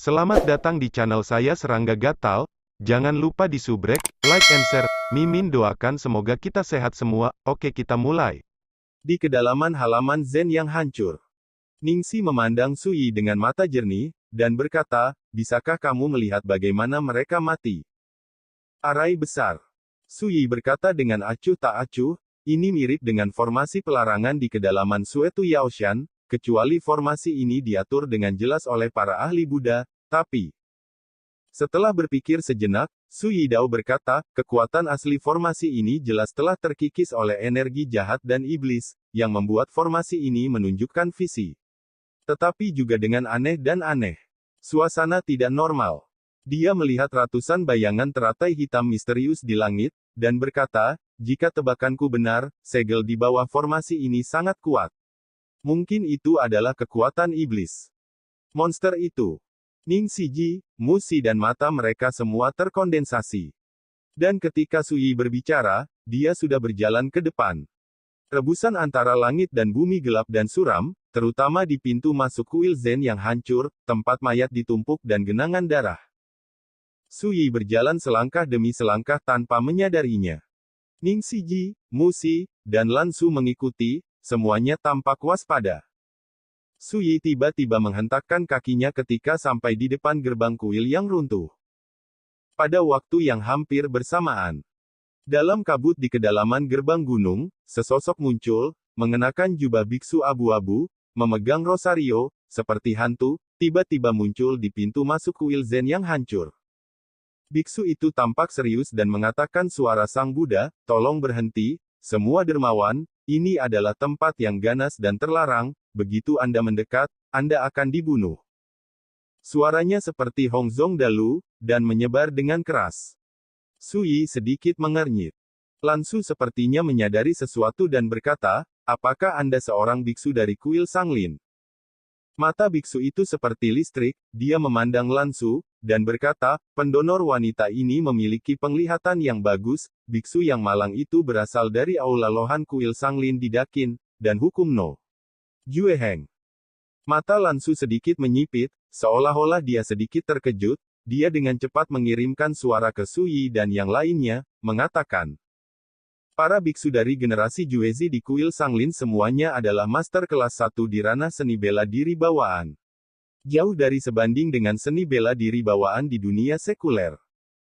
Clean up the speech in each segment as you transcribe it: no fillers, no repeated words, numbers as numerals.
Selamat datang di channel saya Serangga Gatal. Jangan lupa di subrek, like and share. Mimin doakan semoga kita sehat semua. Oke, kita mulai. Di kedalaman halaman Zen yang hancur, Ningxi memandang Suyi dengan mata jernih, dan berkata, bisakah kamu melihat bagaimana mereka mati? Arai besar. Suyi berkata dengan acuh tak acuh, ini mirip dengan formasi pelarangan di kedalaman Suetu Yaoshan, kecuali formasi ini diatur dengan jelas oleh para ahli Buddha, tapi setelah berpikir sejenak, Suyi Dao berkata, kekuatan asli formasi ini jelas telah terkikis oleh energi jahat dan iblis, yang membuat formasi ini menunjukkan visi. Tetapi juga dengan aneh dan aneh. Suasana tidak normal. Dia melihat ratusan bayangan teratai hitam misterius di langit, dan berkata, jika tebakanku benar, segel di bawah formasi ini sangat kuat. Mungkin itu adalah kekuatan iblis. Monster itu. Ningxi Ji, Musi dan mata mereka semua terkondensasi. Dan ketika Suyi berbicara, dia sudah berjalan ke depan. Rebusan antara langit dan bumi gelap dan suram, terutama di pintu masuk kuil Zen yang hancur, tempat mayat ditumpuk dan genangan darah. Suyi berjalan selangkah demi selangkah tanpa menyadarinya. Ningxi Ji, Musi, dan Lansu mengikuti, semuanya tampak waspada. Suyi tiba-tiba menghentakkan kakinya ketika sampai di depan gerbang kuil yang runtuh. Pada waktu yang hampir bersamaan, dalam kabut di kedalaman gerbang gunung, sesosok muncul, mengenakan jubah biksu abu-abu, memegang rosario, seperti hantu, tiba-tiba muncul di pintu masuk kuil Zen yang hancur. Biksu itu tampak serius dan mengatakan suara Sang Buddha, tolong berhenti, semua dermawan, ini adalah tempat yang ganas dan terlarang, begitu Anda mendekat, Anda akan dibunuh. Suaranya seperti Hongzong Dalu, dan menyebar dengan keras. Suyi sedikit mengernyit. Lansu sepertinya menyadari sesuatu dan berkata, apakah Anda seorang biksu dari kuil Sanglin? Mata biksu itu seperti listrik, dia memandang Lansu, dan berkata, pendonor wanita ini memiliki penglihatan yang bagus, biksu yang malang itu berasal dari aula lohan kuil Sanglin di Dakin, dan hukum No. Jueheng. Mata Lansu sedikit menyipit, seolah-olah dia sedikit terkejut, dia dengan cepat mengirimkan suara ke Suyi dan yang lainnya, mengatakan, para biksu dari generasi Juezi di kuil Sanglin semuanya adalah master kelas 1 di ranah seni bela diri bawaan. Jauh dari sebanding dengan seni bela diri bawaan di dunia sekuler.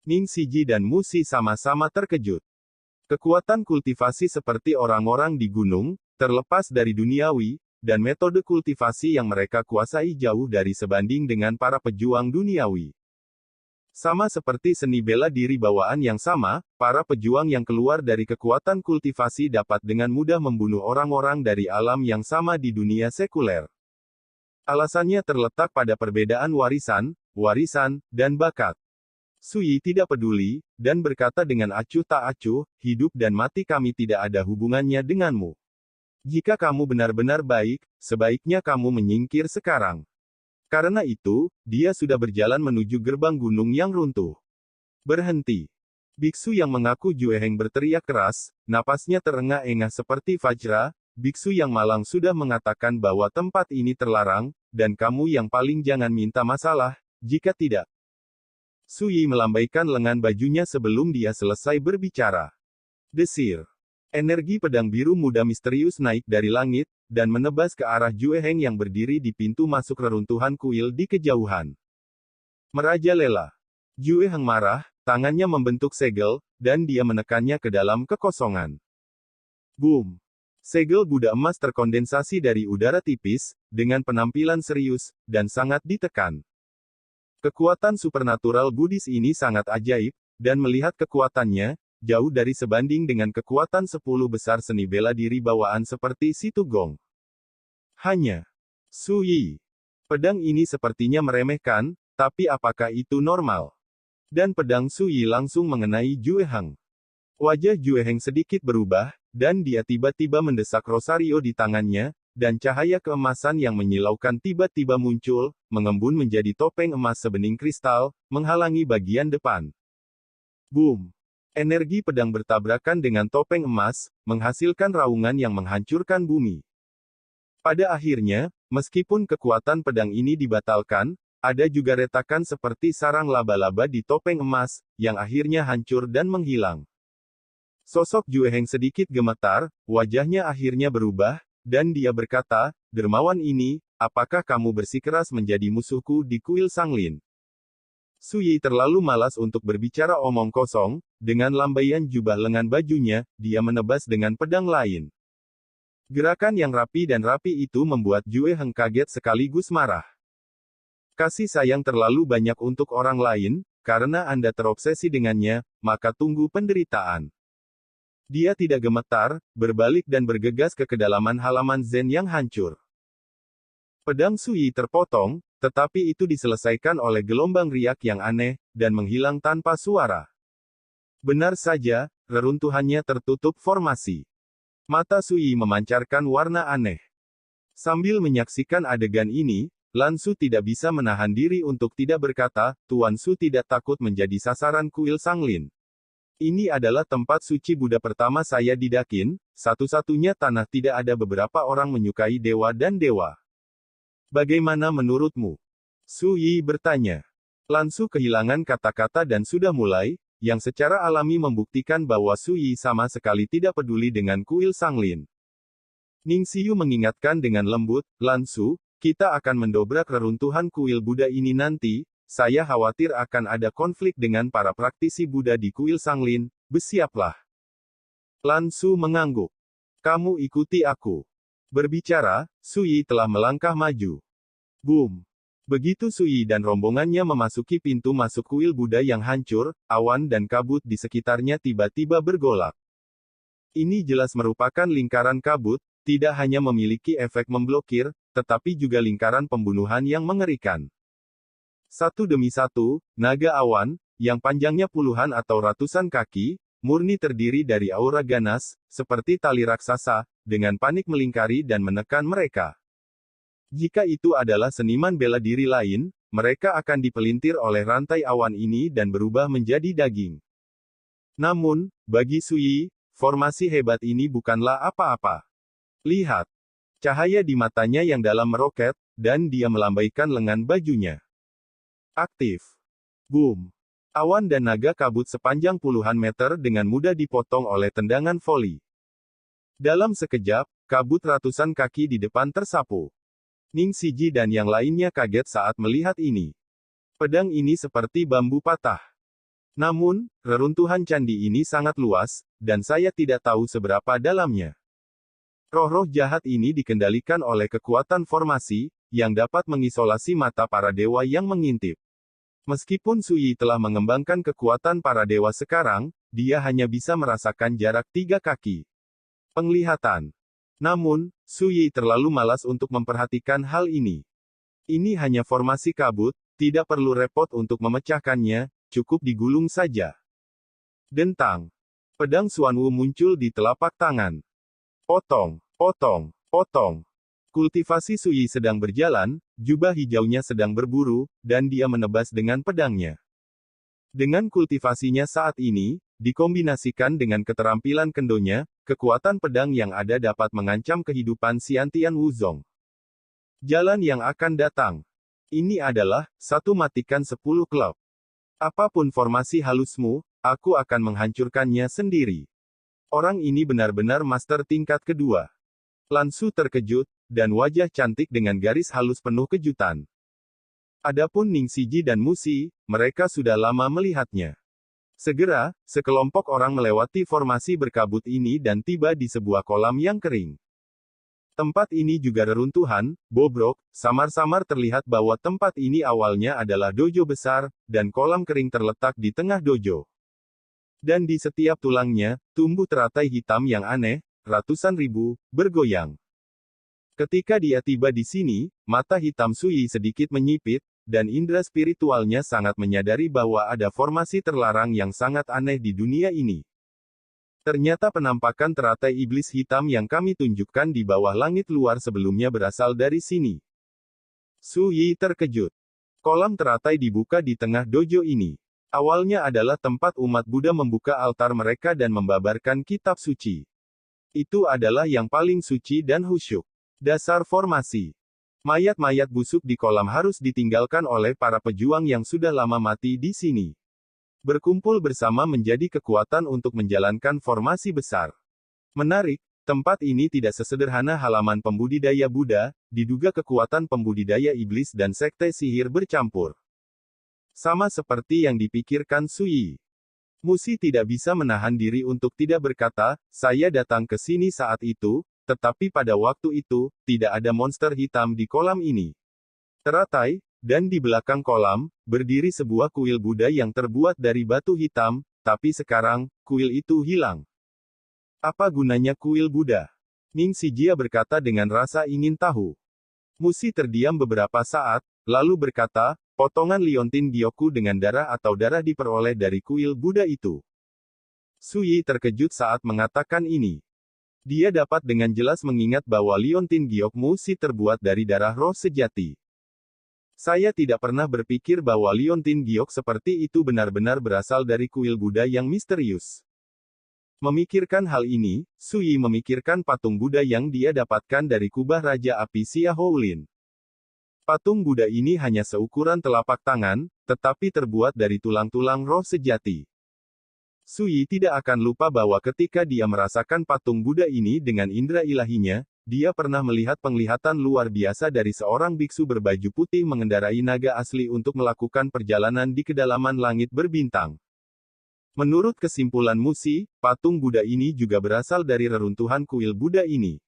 Ningxi Ji dan Musi sama-sama terkejut. Kekuatan kultivasi seperti orang-orang di gunung, terlepas dari duniawi, dan metode kultivasi yang mereka kuasai jauh dari sebanding dengan para pejuang duniawi. Sama seperti seni bela diri bawaan yang sama, para pejuang yang keluar dari kekuatan kultivasi dapat dengan mudah membunuh orang-orang dari alam yang sama di dunia sekuler. Alasannya terletak pada perbedaan warisan, dan bakat. Suyi tidak peduli, dan berkata dengan acuh tak acuh, hidup dan mati kami tidak ada hubungannya denganmu. Jika kamu benar-benar baik, sebaiknya kamu menyingkir sekarang. Karena itu, dia sudah berjalan menuju gerbang gunung yang runtuh. Berhenti. Biksu yang mengaku Jueheng berteriak keras, napasnya terengah-engah seperti Vajra, biksu yang malang sudah mengatakan bahwa tempat ini terlarang, dan kamu yang paling jangan minta masalah, jika tidak. Suyi melambaikan lengan bajunya sebelum dia selesai berbicara. Desir. Energi pedang biru muda misterius naik dari langit, dan menebas ke arah Jueheng yang berdiri di pintu masuk reruntuhan kuil di kejauhan. Merajalela. Jueheng marah, tangannya membentuk segel, dan dia menekannya ke dalam kekosongan. Boom! Segel Buddha emas terkondensasi dari udara tipis, dengan penampilan serius, dan sangat ditekan. Kekuatan supernatural Buddhis ini sangat ajaib, dan melihat kekuatannya, jauh dari sebanding dengan kekuatan 10 besar seni bela diri bawaan seperti Situ Gong. Hanya Suyi. Pedang ini sepertinya meremehkan, tapi apakah itu normal? Dan pedang Suyi langsung mengenai Jueheng. Wajah Jueheng sedikit berubah, dan dia tiba-tiba mendesak rosario di tangannya, dan cahaya keemasan yang menyilaukan tiba-tiba muncul, mengembun menjadi topeng emas sebening kristal, menghalangi bagian depan. Boom! Energi pedang bertabrakan dengan topeng emas, menghasilkan raungan yang menghancurkan bumi. Pada akhirnya, meskipun kekuatan pedang ini dibatalkan, Ada juga retakan seperti sarang laba-laba di topeng emas, yang akhirnya hancur dan menghilang. Sosok Jue Heng sedikit gemetar, wajahnya akhirnya berubah, dan dia berkata, "Dermawan ini, apakah kamu bersikeras menjadi musuhku di kuil Sanglin?" Su Yi terlalu malas untuk berbicara omong kosong, dengan lambaian jubah lengan bajunya, dia menebas dengan pedang lain. Gerakan yang rapi dan rapi itu membuat Jue Heng kaget sekaligus marah. Kasih sayang terlalu banyak untuk orang lain, karena Anda terobsesi dengannya, maka tunggu penderitaan. Dia tidak gemetar, berbalik dan bergegas ke kedalaman halaman Zen yang hancur. Pedang Su Yi terpotong, tetapi itu diselesaikan oleh gelombang riak yang aneh, dan menghilang tanpa suara. Benar saja, reruntuhannya tertutup formasi. Mata Su Yi memancarkan warna aneh. Sambil menyaksikan adegan ini, Lan Su tidak bisa menahan diri untuk tidak berkata, "Tuan Su tidak takut menjadi sasaran kuil Sanglin. Ini adalah tempat suci Buddha pertama saya di Dakin, satu-satunya tanah tidak ada beberapa orang menyukai dewa dan dewa. Bagaimana menurutmu?" Su Yi bertanya. Lan Su kehilangan kata-kata dan sudah mulai, yang secara alami membuktikan bahwa Su Yi sama sekali tidak peduli dengan kuil Sanglin. Ning Xiu mengingatkan dengan lembut, "Lan Su, kita akan mendobrak reruntuhan kuil Buddha ini nanti, saya khawatir akan ada konflik dengan para praktisi Buddha di kuil Sanglin, bersiaplah." Lan Su mengangguk. "Kamu ikuti aku." Berbicara, Su Yi telah melangkah maju. Boom! Begitu Su Yi dan rombongannya memasuki pintu masuk kuil Buddha yang hancur, awan dan kabut di sekitarnya tiba-tiba bergolak. Ini jelas merupakan lingkaran kabut, tidak hanya memiliki efek memblokir, tetapi juga lingkaran pembunuhan yang mengerikan. Satu demi satu, naga awan, yang panjangnya puluhan atau ratusan kaki, murni terdiri dari aura ganas, seperti tali raksasa, dengan panik melingkari dan menekan mereka. Jika itu adalah seniman bela diri lain, mereka akan dipelintir oleh rantai awan ini dan berubah menjadi daging. Namun, bagi Su Yi, formasi hebat ini bukanlah apa-apa. Lihat. Cahaya di matanya yang dalam meroket, dan dia melambaikan lengan bajunya. Aktif. Boom. Awan dan naga kabut sepanjang puluhan meter dengan mudah dipotong oleh tendangan voli. Dalam sekejap, kabut ratusan kaki di depan tersapu. Ning Siji dan yang lainnya kaget saat melihat ini. Pedang ini seperti bambu patah. Namun, reruntuhan candi ini sangat luas, dan saya tidak tahu seberapa dalamnya. Roh-roh jahat ini dikendalikan oleh kekuatan formasi, yang dapat mengisolasi mata para dewa yang mengintip. Meskipun Su Yi telah mengembangkan kekuatan para dewa sekarang, dia hanya bisa merasakan jarak 3 kaki. Penglihatan. Namun, Su Yi terlalu malas untuk memperhatikan hal ini. Ini hanya formasi kabut, tidak perlu repot untuk memecahkannya, cukup digulung saja. Dentang. Pedang Xuanwu muncul di telapak tangan. Potong, potong, potong. Kultivasi Su Yi sedang berjalan, jubah hijaunya sedang berburu, dan dia menebas dengan pedangnya. Dengan kultivasinya saat ini, dikombinasikan dengan keterampilan kendonya, kekuatan pedang yang ada dapat mengancam kehidupan Xiantian Wuzong. Jalan yang akan datang. Ini adalah, satu matikan 10 klub. Apapun formasi halusmu, aku akan menghancurkannya sendiri. Orang ini benar-benar master tingkat kedua. Lan Su terkejut, dan wajah cantik dengan garis halus penuh kejutan. Adapun Ning Siji dan Musi, mereka sudah lama melihatnya. Segera, sekelompok orang melewati formasi berkabut ini dan tiba di sebuah kolam yang kering. Tempat ini juga reruntuhan, bobrok, samar-samar terlihat bahwa tempat ini awalnya adalah dojo besar, dan kolam kering terletak di tengah dojo. Dan di setiap tulangnya, tumbuh teratai hitam yang aneh, ratusan ribu, bergoyang. Ketika dia tiba di sini, mata hitam Su Yi sedikit menyipit, dan indera spiritualnya sangat menyadari bahwa ada formasi terlarang yang sangat aneh di dunia ini. Ternyata penampakan teratai iblis hitam yang kami tunjukkan di bawah langit luar sebelumnya berasal dari sini. Su Yi terkejut. Kolam teratai dibuka di tengah dojo ini. Awalnya adalah tempat umat Buddha membuka altar mereka dan membabarkan kitab suci. Itu adalah yang paling suci dan khusyuk. Dasar formasi. Mayat-mayat busuk di kolam harus ditinggalkan oleh para pejuang yang sudah lama mati di sini. Berkumpul bersama menjadi kekuatan untuk menjalankan formasi besar. Menarik, tempat ini tidak sesederhana halaman pembudidaya Buddha, diduga kekuatan pembudidaya iblis dan sekte sihir bercampur. Sama seperti yang dipikirkan Sui. Musi tidak bisa menahan diri untuk tidak berkata, saya datang ke sini saat itu, tetapi pada waktu itu, tidak ada monster hitam di kolam ini. Teratai, dan di belakang kolam, berdiri sebuah kuil Buddha yang terbuat dari batu hitam, tapi sekarang, kuil itu hilang. Apa gunanya kuil Buddha? Ning Sijia berkata dengan rasa ingin tahu. Musi terdiam beberapa saat, lalu berkata, potongan liontin Gyoku dengan darah atau darah diperoleh dari kuil Buddha itu. Sui terkejut saat mengatakan ini. Dia dapat dengan jelas mengingat bahwa liontin Gyok Musi terbuat dari darah roh sejati. Saya tidak pernah berpikir bahwa liontin Gyok seperti itu benar-benar berasal dari kuil Buddha yang misterius. Memikirkan hal ini, Sui memikirkan patung Buddha yang dia dapatkan dari kubah Raja Api Xia Houlin. Patung Buddha ini hanya seukuran telapak tangan, tetapi terbuat dari tulang-tulang roh sejati. Sui tidak akan lupa bahwa ketika dia merasakan patung Buddha ini dengan indera ilahinya, dia pernah melihat penglihatan luar biasa dari seorang biksu berbaju putih mengendarai naga asli untuk melakukan perjalanan di kedalaman langit berbintang. Menurut kesimpulan Musi, patung Buddha ini juga berasal dari reruntuhan kuil Buddha ini.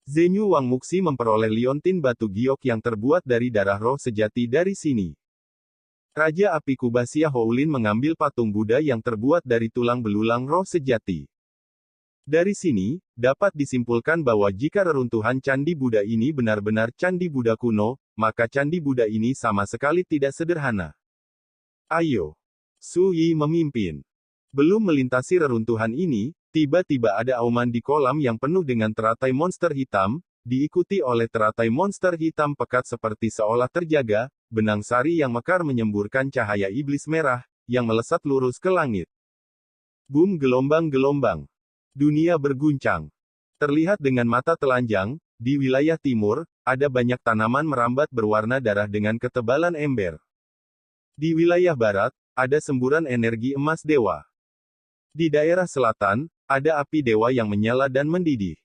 Zenyu Wangmuxi memperoleh liontin batu giok yang terbuat dari darah roh sejati dari sini. Raja Api Kubah Xia Houlin mengambil patung Buddha yang terbuat dari tulang belulang roh sejati. Dari sini, dapat disimpulkan bahwa jika reruntuhan Candi Buddha ini benar-benar Candi Buddha kuno, maka Candi Buddha ini sama sekali tidak sederhana. Ayo. Sui memimpin. Belum melintasi reruntuhan ini, tiba-tiba ada auman di kolam yang penuh dengan teratai monster hitam, diikuti oleh teratai monster hitam pekat seperti seolah terjaga, benang sari yang mekar menyemburkan cahaya iblis merah, yang melesat lurus ke langit. Boom gelombang-gelombang. Dunia berguncang. Terlihat dengan mata telanjang, di wilayah timur, ada banyak tanaman merambat berwarna darah dengan ketebalan ember. Di wilayah barat, ada semburan energi emas dewa. Di daerah selatan, ada api dewa yang menyala dan mendidih.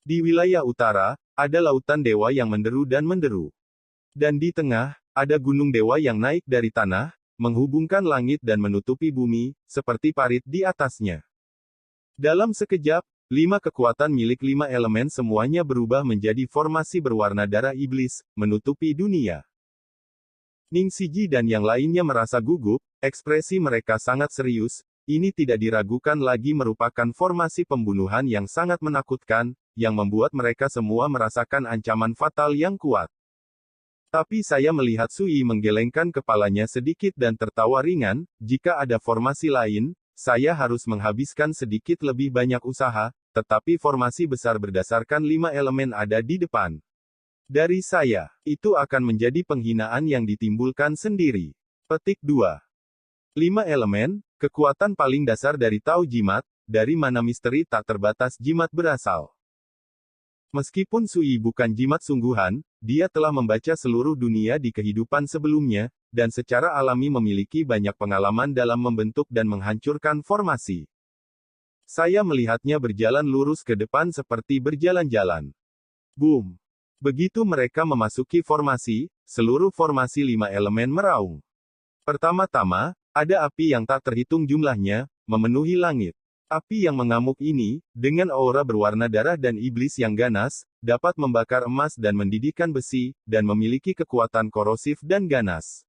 Di wilayah utara, ada lautan dewa yang menderu dan menderu. Dan di tengah, ada gunung dewa yang naik dari tanah, menghubungkan langit dan menutupi bumi, seperti parit di atasnya. Dalam sekejap, 5 kekuatan milik 5 elemen semuanya berubah menjadi formasi berwarna darah iblis, menutupi dunia. Ning Siji dan yang lainnya merasa gugup, ekspresi mereka sangat serius, ini tidak diragukan lagi merupakan formasi pembunuhan yang sangat menakutkan, yang membuat mereka semua merasakan ancaman fatal yang kuat. Tapi saya melihat Sui menggelengkan kepalanya sedikit dan tertawa ringan, jika ada formasi lain, saya harus menghabiskan sedikit lebih banyak usaha, tetapi formasi besar berdasarkan 5 elemen ada di depan. Dari saya, itu akan menjadi penghinaan yang ditimbulkan sendiri. Petik 2. 5 elemen, kekuatan paling dasar dari Tao Jimat, dari mana misteri tak terbatas jimat berasal. Meskipun Sui bukan jimat sungguhan, dia telah membaca seluruh dunia di kehidupan sebelumnya, dan secara alami memiliki banyak pengalaman dalam membentuk dan menghancurkan formasi. Saya melihatnya berjalan lurus ke depan seperti berjalan-jalan. Boom! Begitu mereka memasuki formasi, seluruh formasi 5 elemen meraung. Pertama-tama, ada api yang tak terhitung jumlahnya, memenuhi langit. Api yang mengamuk ini, dengan aura berwarna darah dan iblis yang ganas, dapat membakar emas dan mendidihkan besi, dan memiliki kekuatan korosif dan ganas.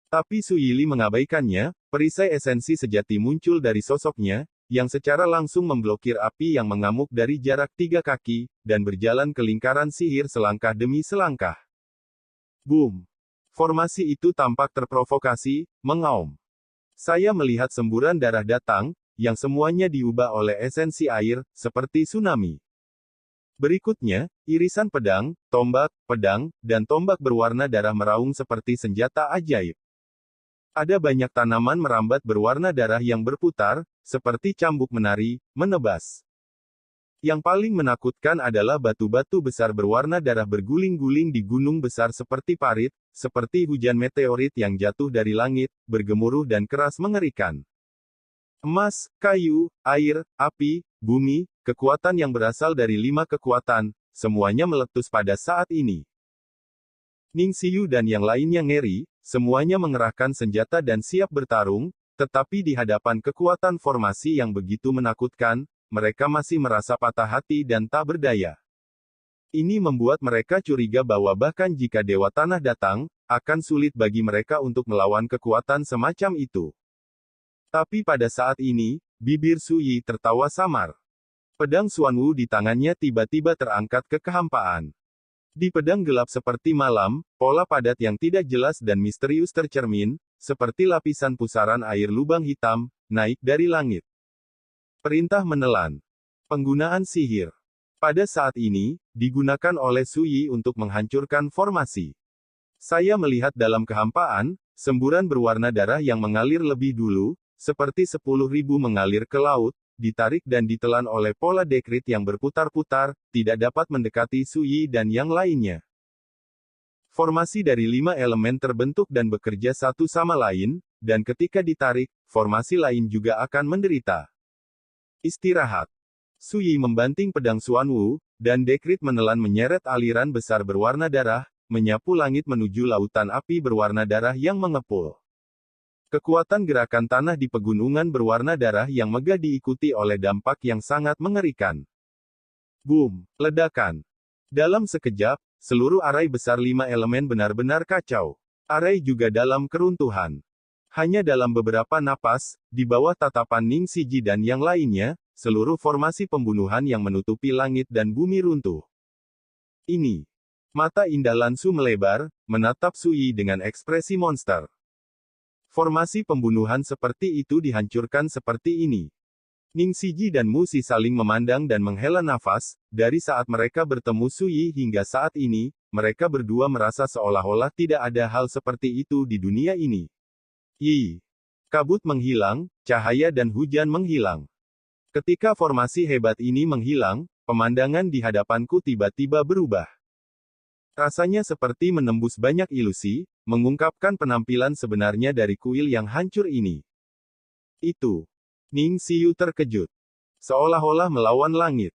Tapi Suyili mengabaikannya, perisai esensi sejati muncul dari sosoknya, yang secara langsung memblokir api yang mengamuk dari jarak 3 kaki, dan berjalan ke lingkaran sihir selangkah demi selangkah. Boom! Formasi itu tampak terprovokasi, mengaum. Saya melihat semburan darah datang, yang semuanya diubah oleh esensi air, seperti tsunami. Berikutnya, irisan pedang, dan tombak berwarna darah meraung seperti senjata ajaib. Ada banyak tanaman merambat berwarna darah yang berputar, seperti cambuk menari, menebas. Yang paling menakutkan adalah batu-batu besar berwarna darah berguling-guling di gunung besar seperti parit, seperti hujan meteorit yang jatuh dari langit, bergemuruh dan keras mengerikan. Emas, kayu, air, api, bumi, kekuatan yang berasal dari 5 kekuatan, semuanya meletus pada saat ini. Ning Xiyu dan yang lainnya ngeri, semuanya mengerahkan senjata dan siap bertarung, tetapi di hadapan kekuatan formasi yang begitu menakutkan, mereka masih merasa patah hati dan tak berdaya. Ini membuat mereka curiga bahwa bahkan jika Dewa Tanah datang, akan sulit bagi mereka untuk melawan kekuatan semacam itu. Tapi pada saat ini, bibir Su Yi tertawa samar. Pedang Xuanwu di tangannya tiba-tiba terangkat ke kehampaan. Di pedang gelap seperti malam, pola padat yang tidak jelas dan misterius tercermin, seperti lapisan pusaran air lubang hitam, naik dari langit. Perintah menelan. Penggunaan sihir. Pada saat ini, digunakan oleh Su Yi untuk menghancurkan formasi. Saya melihat dalam kehampaan, semburan berwarna darah yang mengalir lebih dulu, seperti 10.000 mengalir ke laut, ditarik dan ditelan oleh pola dekrit yang berputar-putar, tidak dapat mendekati Su Yi dan yang lainnya. Formasi dari 5 elemen terbentuk dan bekerja satu sama lain, dan ketika ditarik, formasi lain juga akan menderita. Istirahat. Su Yi membanting pedang Xuanwu, dan dekrit menelan menyeret aliran besar berwarna darah, menyapu langit menuju lautan api berwarna darah yang mengepul. Kekuatan gerakan tanah di pegunungan berwarna darah yang megah diikuti oleh dampak yang sangat mengerikan. Boom! Ledakan. Dalam sekejap, seluruh arai besar 5 elemen benar-benar kacau. Arai juga dalam keruntuhan. Hanya dalam beberapa napas, di bawah tatapan Ning Siji dan yang lainnya, seluruh formasi pembunuhan yang menutupi langit dan bumi runtuh. Ini. Mata indah Lansu melebar, menatap Su Yi dengan ekspresi monster. Formasi pembunuhan seperti itu dihancurkan seperti ini. Ning Siji dan Mu Si saling memandang dan menghela nafas, dari saat mereka bertemu Su Yi hingga saat ini, mereka berdua merasa seolah-olah tidak ada hal seperti itu di dunia ini. Yi. Kabut menghilang, cahaya dan hujan menghilang. Ketika formasi hebat ini menghilang, pemandangan di hadapanku tiba-tiba berubah. Rasanya seperti menembus banyak ilusi, mengungkapkan penampilan sebenarnya dari kuil yang hancur ini. Itu. Ning Xiyu terkejut. Seolah-olah melawan langit.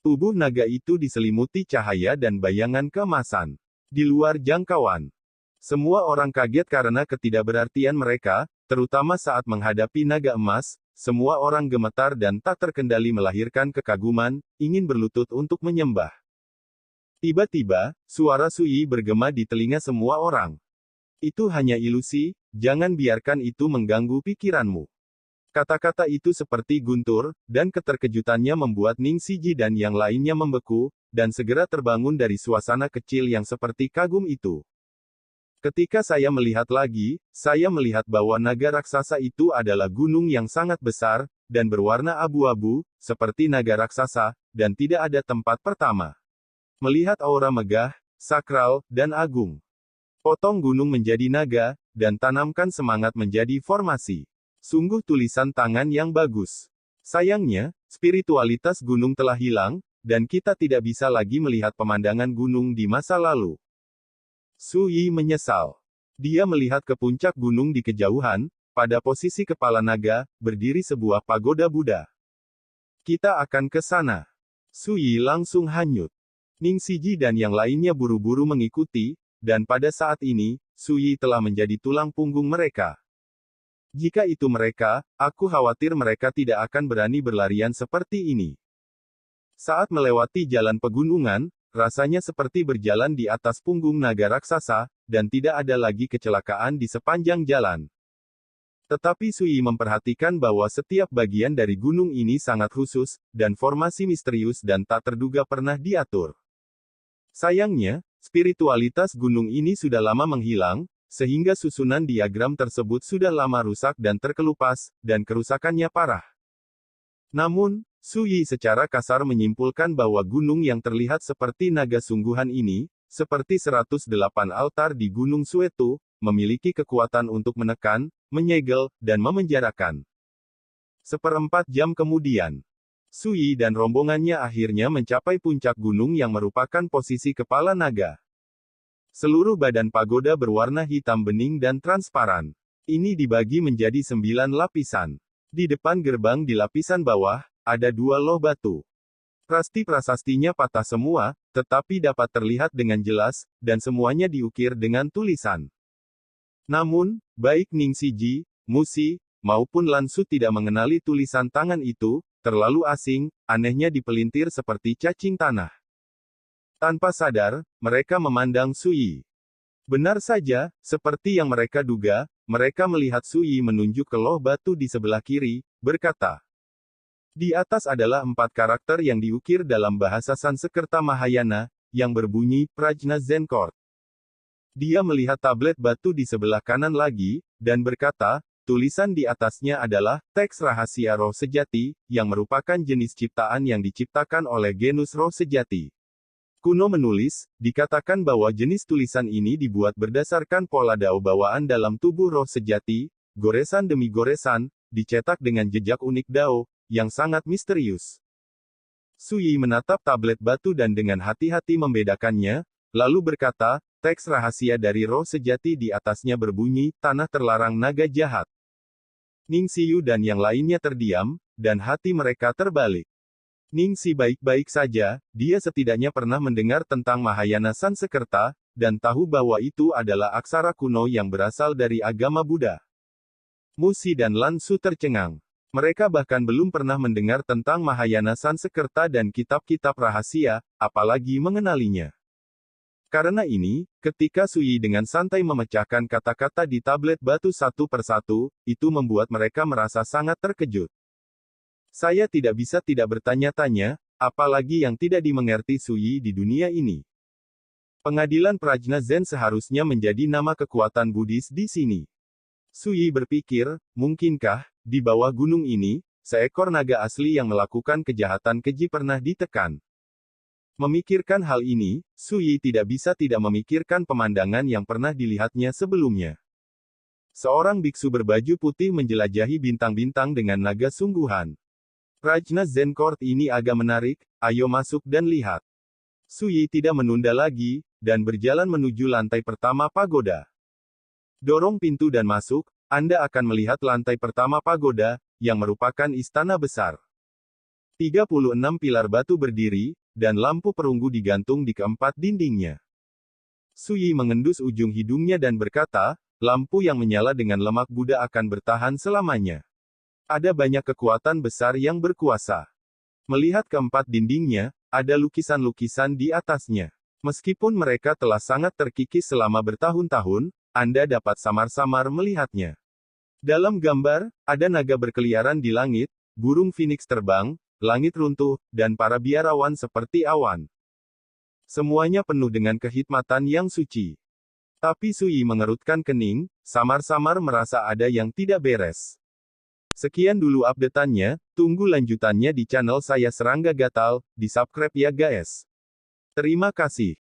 Tubuh naga itu diselimuti cahaya dan bayangan keemasan. Di luar jangkauan. Semua orang kaget karena ketidakberartian mereka, terutama saat menghadapi naga emas, semua orang gemetar dan tak terkendali melahirkan kekaguman, ingin berlutut untuk menyembah. Tiba-tiba, suara Su Yi bergema di telinga semua orang. Itu hanya ilusi, jangan biarkan itu mengganggu pikiranmu. Kata-kata itu seperti guntur, dan keterkejutannya membuat Ning Siji dan yang lainnya membeku, dan segera terbangun dari suasana kecil yang seperti kagum itu. Ketika saya melihat lagi, saya melihat bahwa naga raksasa itu adalah gunung yang sangat besar, dan berwarna abu-abu, seperti naga raksasa, dan tidak ada tempat pertama. Melihat aura megah, sakral, dan agung. Potong gunung menjadi naga, dan tanamkan semangat menjadi formasi. Sungguh tulisan tangan yang bagus. Sayangnya, spiritualitas gunung telah hilang, dan kita tidak bisa lagi melihat pemandangan gunung di masa lalu. Su Yi menyesal. Dia melihat ke puncak gunung di kejauhan, pada posisi kepala naga, berdiri sebuah pagoda Buddha. Kita akan ke sana. Su Yi langsung hanyut. Ning Siji dan yang lainnya buru-buru mengikuti, dan pada saat ini, Su Yi telah menjadi tulang punggung mereka. Jika itu mereka, aku khawatir mereka tidak akan berani berlarian seperti ini. Saat melewati jalan pegunungan, rasanya seperti berjalan di atas punggung naga raksasa, dan tidak ada lagi kecelakaan di sepanjang jalan. Tetapi Su Yi memperhatikan bahwa setiap bagian dari gunung ini sangat khusus, dan formasi misterius dan tak terduga pernah diatur. Sayangnya, spiritualitas gunung ini sudah lama menghilang, sehingga susunan diagram tersebut sudah lama rusak dan terkelupas, dan kerusakannya parah. Namun, Su Yi secara kasar menyimpulkan bahwa gunung yang terlihat seperti naga sungguhan ini, seperti 108 altar di Gunung Suetu, memiliki kekuatan untuk menekan, menyegel, dan memenjarakan. 1/4 jam kemudian, Sui dan rombongannya akhirnya mencapai puncak gunung yang merupakan posisi kepala naga. Seluruh badan pagoda berwarna hitam bening dan transparan. Ini dibagi menjadi 9 lapisan. Di depan gerbang di lapisan bawah, ada 2 loh batu. Prasasti-prasastinya patah semua, tetapi dapat terlihat dengan jelas, dan semuanya diukir dengan tulisan. Namun, baik Ning Siji, Musi, maupun Lansu tidak mengenali tulisan tangan itu, terlalu asing, anehnya dipelintir seperti cacing tanah. Tanpa sadar, mereka memandang Sui. Benar saja, seperti yang mereka duga, mereka melihat Sui menunjuk ke loh batu di sebelah kiri, berkata. Di atas adalah 4 karakter yang diukir dalam bahasa Sanskerta Mahayana, yang berbunyi, Prajna Zen Court. Dia melihat tablet batu di sebelah kanan lagi, dan berkata, tulisan di atasnya adalah, teks rahasia roh sejati, yang merupakan jenis ciptaan yang diciptakan oleh genus roh sejati. Kuno menulis, dikatakan bahwa jenis tulisan ini dibuat berdasarkan pola dao bawaan dalam tubuh roh sejati, goresan demi goresan, dicetak dengan jejak unik dao, yang sangat misterius. Sui menatap tablet batu dan dengan hati-hati membedakannya, lalu berkata, teks rahasia dari roh sejati di atasnya berbunyi, tanah terlarang naga jahat. Ning Siyu dan yang lainnya terdiam, dan hati mereka terbalik. Ning Si baik-baik saja, dia setidaknya pernah mendengar tentang Mahayana Sanskerta, dan tahu bahwa itu adalah aksara kuno yang berasal dari agama Buddha. Musi dan Lansu tercengang. Mereka bahkan belum pernah mendengar tentang Mahayana Sanskerta dan kitab-kitab rahasia, apalagi mengenalinya. Karena ini, ketika Sui dengan santai memecahkan kata-kata di tablet batu satu persatu, itu membuat mereka merasa sangat terkejut. Saya tidak bisa tidak bertanya-tanya, apalagi yang tidak dimengerti Sui di dunia ini. Pengadilan Prajna Zen seharusnya menjadi nama kekuatan Buddhis di sini. Sui berpikir, mungkinkah, di bawah gunung ini, seekor naga asli yang melakukan kejahatan keji pernah ditekan. Memikirkan hal ini, Sui tidak bisa tidak memikirkan pemandangan yang pernah dilihatnya sebelumnya. Seorang biksu berbaju putih menjelajahi bintang-bintang dengan naga sungguhan. Prajna Zen Court ini agak menarik, ayo masuk dan lihat. Sui tidak menunda lagi, dan berjalan menuju lantai pertama pagoda. Dorong pintu dan masuk, Anda akan melihat lantai pertama pagoda, yang merupakan istana besar. 36 pilar batu berdiri, dan lampu perunggu digantung di keempat dindingnya. Sui mengendus ujung hidungnya dan berkata, lampu yang menyala dengan lemak Buddha akan bertahan selamanya. Ada banyak kekuatan besar yang berkuasa. Melihat keempat dindingnya, ada lukisan-lukisan di atasnya. Meskipun mereka telah sangat terkikis selama bertahun-tahun, Anda dapat samar-samar melihatnya. Dalam gambar, ada naga berkeliaran di langit, burung phoenix terbang, langit runtuh, dan para biarawan seperti awan. Semuanya penuh dengan kehikmatan yang suci. Tapi Sui mengerutkan kening, samar-samar merasa ada yang tidak beres. Sekian dulu update-annya, tunggu lanjutannya di channel saya Serangga Gatal, di subscribe ya guys. Terima kasih.